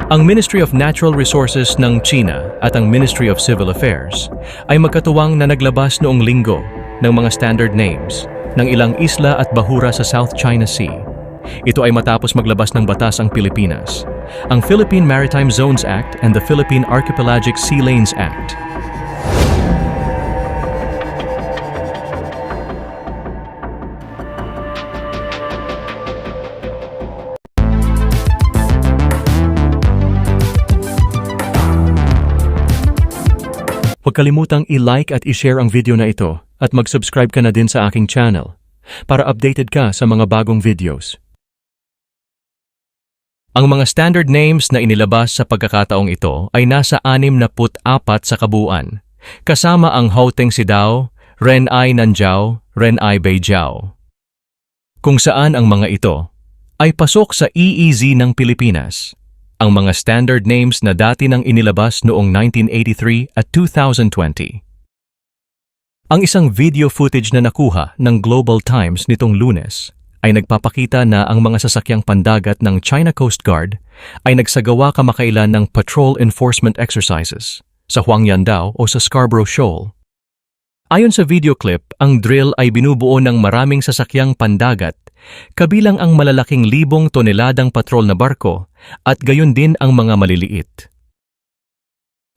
Ang Ministry of Natural Resources ng China at ang Ministry of Civil Affairs ay magkatuwang na naglabas noong Linggo ng mga standard names ng ilang isla at bahura sa South China Sea. Ito ay matapos maglabas ng batas ang Pilipinas, ang Philippine Maritime Zones Act and the Philippine Archipelagic Sea Lanes Act. Huwag kalimutang i-like at i-share ang video na ito at mag-subscribe ka na din sa aking channel para updated ka sa mga bagong videos. Ang mga standard names na inilabas sa pagkakataong ito ay nasa 64 sa kabuuan, kasama ang Haoteng Sidao, Renai Nanjiao, Renai Beijiao. Kung saan ang mga ito ay pasok sa EEZ ng Pilipinas. Ang mga standard names na dati nang inilabas noong 1983 at 2020. Ang isang video footage na nakuha ng Global Times nitong Lunes ay nagpapakita na ang mga sasakyang pandagat ng China Coast Guard ay nagsagawa kamakailan ng patrol enforcement exercises sa Huangyandao o sa Scarborough Shoal. Ayon sa video clip, ang drill ay binubuo ng maraming sasakyang pandagat, kabilang ang malalaking 1,000 toneladang patrol na barko at gayon din ang mga maliliit.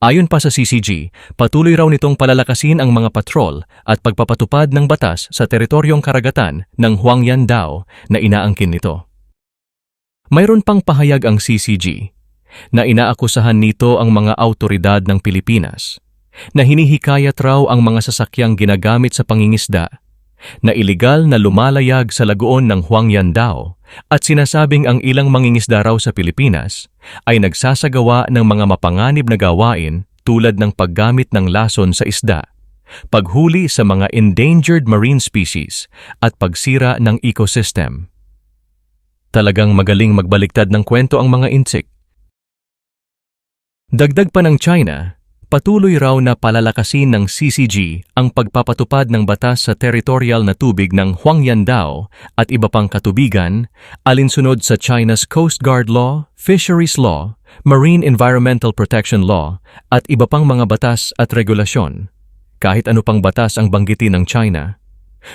Ayon pa sa CCG, patuloy raw nitong palalakasin ang mga patrol at pagpapatupad ng batas sa teritoryong karagatan ng Huangyandao na inaangkin nito. Mayroon pang pahayag ang CCG na inaakusahan nito ang mga awtoridad ng Pilipinas na hinihikayat raw ang mga sasakyang ginagamit sa pangingisda na iligal na lumalayag sa lagoon ng Huangyandao at sinasabing ang ilang mangingisda raw sa Pilipinas ay nagsasagawa ng mga mapanganib na gawain tulad ng paggamit ng lason sa isda, paghuli sa mga endangered marine species at pagsira ng ecosystem. Talagang magaling magbaliktad ng kwento ang mga insik. Dagdag pa ng China, patuloy raw na palalakasin ng CCG ang pagpapatupad ng batas sa territorial na tubig ng Huangyandao at iba pang katubigan alinsunod sa China's Coast Guard Law, Fisheries Law, Marine Environmental Protection Law at iba pang mga batas at regulasyon. Kahit ano pang batas ang banggitin ng China,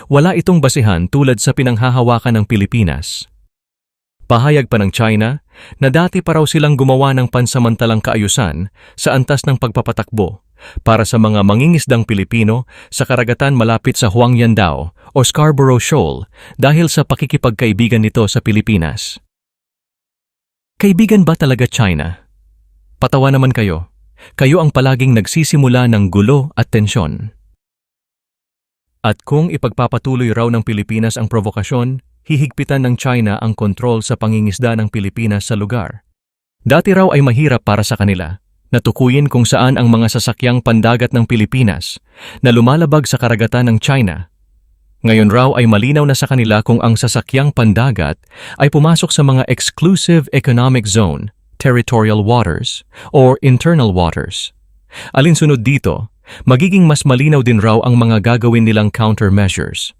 wala itong basihan tulad sa pinanghahawakan ng Pilipinas. Pahayag pa ng China na dati pa raw silang gumawa ng pansamantalang kaayusan sa antas ng pagpapatakbo para sa mga mangingisdang Pilipino sa karagatan malapit sa Huangyandao o Scarborough Shoal dahil sa pakikipagkaibigan nito sa Pilipinas. Kaibigan ba talaga China? Patawa naman kayo. Kayo ang palaging nagsisimula ng gulo at tensyon. At kung ipagpapatuloy raw ng Pilipinas ang provokasyon, hihigpitan ng China ang kontrol sa pangingisda ng Pilipinas sa lugar. Dati raw ay mahirap para sa kanila na tukuyin kung saan ang mga sasakyang pandagat ng Pilipinas na lumalabag sa karagatan ng China. Ngayon raw ay malinaw na sa kanila kung ang sasakyang pandagat ay pumasok sa mga exclusive economic zone, territorial waters, or internal waters. Alinsunod dito, magiging mas malinaw din raw ang mga gagawin nilang countermeasures.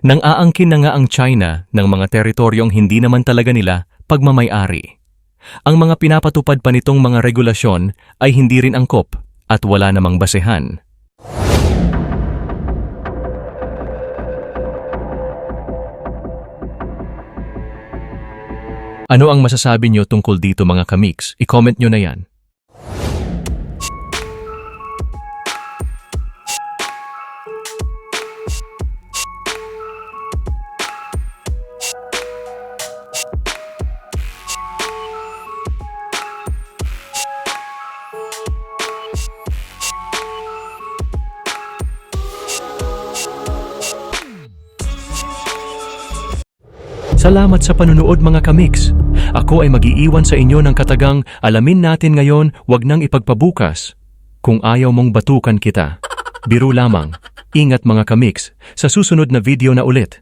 Nang aangkin na nga ang China ng mga teritoryong hindi naman talaga nila pagmamay-ari. Ang mga pinapatupad pa nitong mga regulasyon ay hindi rin angkop at wala namang basehan. Ano ang masasabi nyo tungkol dito mga kamiks? I-comment nyo na yan. Salamat sa panunood mga kamiks. Ako ay mag-iiwan sa inyo ng katagang alamin natin ngayon, wag nang ipagpabukas. Kung ayaw mong batukan kita. Biro lamang. Ingat mga kamiks, sa susunod na video na ulit.